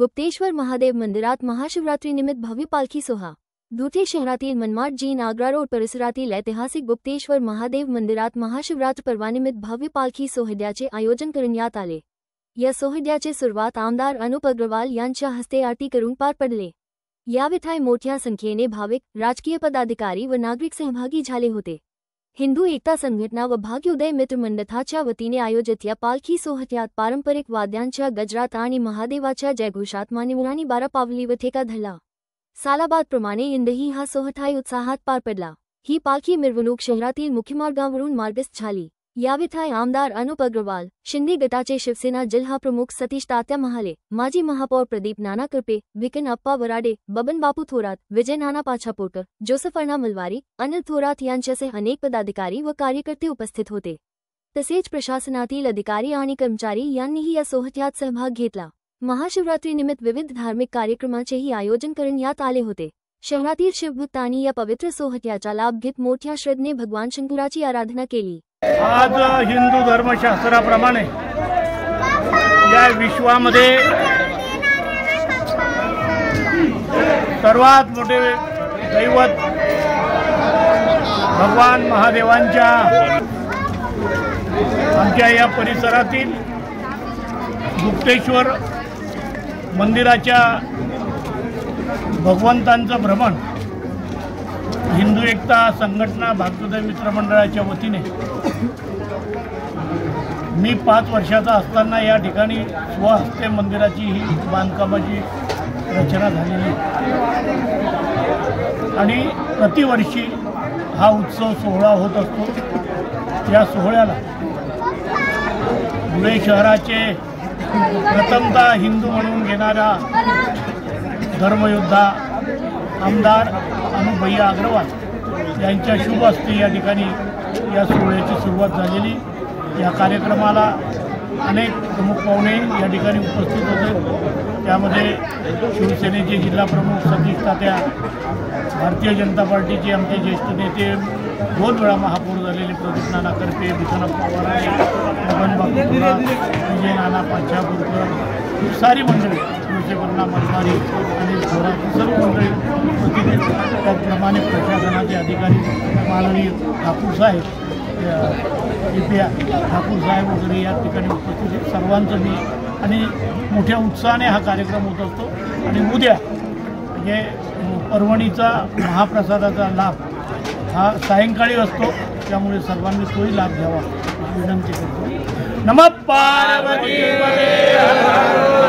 गुप्तेश्वर महादेव मंदिरात महाशिवरात्रीनिमित्त भव्य पालखी सोहळा। धुळे शहरातील मनमाड जीन आग्रा रोड परिसरातील ऐतिहासिक गुप्तेश्वर महादेव मंदिरात महाशिवरात्र पर्वानिमित्त भव्य पालखी सोहळ्याचे आयोजन करण्यात आले। या सोहळ्याची सुरुवात आमदार अनुप अग्रवाल यांच्या हस्ते आरती करून पार पडले। यावेळी मोठ्या संख्येने भाविक, राजकीय पदाधिकारी व नागरिक सहभागी झाले होते। हिंदू एकता संघटना व भाग्योदय मित्र मंडळाच्या वतीने आयोजित या पालखी सोहळ्यात पारंपरिक वाद्यांच्या गजरात आणि महादेवाच्या जयघोषात मान्यवरांनी 12 पावली व ठेका धरला। सालाबादप्रमाणे यंदाही हा सोहळा उत्साहात पार पडला। ही पालखी मिरवणूक शहरातील मुख्य मार्गावरून मार्गस्थ झाली। यावेळी आमदार अनुप अग्रवाल, शिंदे गटाचे शिवसेना जिल्हा प्रमुख सतीश तात्या महाले, माजी महापौर प्रदीप नाना करपे, विकन अप्पा वराडे, बबन बापू थोरात, विजय नाना पाछापोटर, जोसेफ अर्णा मलवारी, अनिल थोरात यांच्यासह अनेक पदाधिकारी व कार्यकर्ते उपस्थित होते। तसेच प्रशासनातील अधिकारी आणि कर्मचारी यांनीही या सोहळ्यात सहभाग घेतला। महाशिवरात्रीनिमित्त विविध धार्मिक कार्यक्रमांचेही आयोजन करण्यात आले होते। शहरातील शिवभक्तांनी या पवित्र सोहळ्याचा लाभ घेत मोठ्या श्रद्धेने भगवान शंकराची आराधना केली। आज हिंदू धर्मशास्त्राप्रमाणे या विश्वामध्ये सर्वात मोठे दैवत भगवान महादेवांच्या आमच्या या परिसरातील गुप्तेश्वर मंदिराच्या भगवंतांचं भ्रमण हिंदू एकता संघटना भाग्योदय मित्र मंडळाच्या वतीने मी 5 वर्षाचा असताना या ठिकाणी स्वहस्ते मंदिराची ही बांधकामाची रचना झालेली आणि प्रतिवर्षी हा उत्सव सोहळा होत असतो। या सोहळ्याला धुळे शहराचे प्रथमतः हिंदू म्हणून घेणारा धर्मयोद्धा आमदार अनुप अग्रवाल यांच्या शुभ हस्ते या ठिकाणी या सोहळ्याची सुरुवात झालेली। या कार्यक्रमाला अनेक प्रमुख पाहुणे या ठिकाणी उपस्थित होते। त्यामध्ये शिवसेनेचे जिल्हा प्रमुख सतीश तात्या, भारतीय जनता पार्टीचे आमचे ज्येष्ठ नेते, 2 वेळा महापौर झालेले प्रदीप नाना करपे, विकन अप्पा वराडे, बबन बापू थोरात, विजय नाना पाछापोटर, सारी मंडळी, जोसेफ अर्णा मलवारी आणि थोरात सर्व मंडळी उपस्थित। त्याचप्रमाणे प्रशासनाचे अधिकारी माननीय ठाकूरसाहेब, ठाकूरसाहेब वगैरे या ठिकाणी उपस्थित आहेत। सर्वांचं मी आणि मोठ्या उत्साहाने हा कार्यक्रम होत असतो आणि उद्या म्हणजे परभणीचा महाप्रसादाचा लाभ हा सायंकाळी असतो, त्यामुळे सर्वांनी तोही लाभ घ्यावा विनंती करतो। नमः पार्वती पते हर हर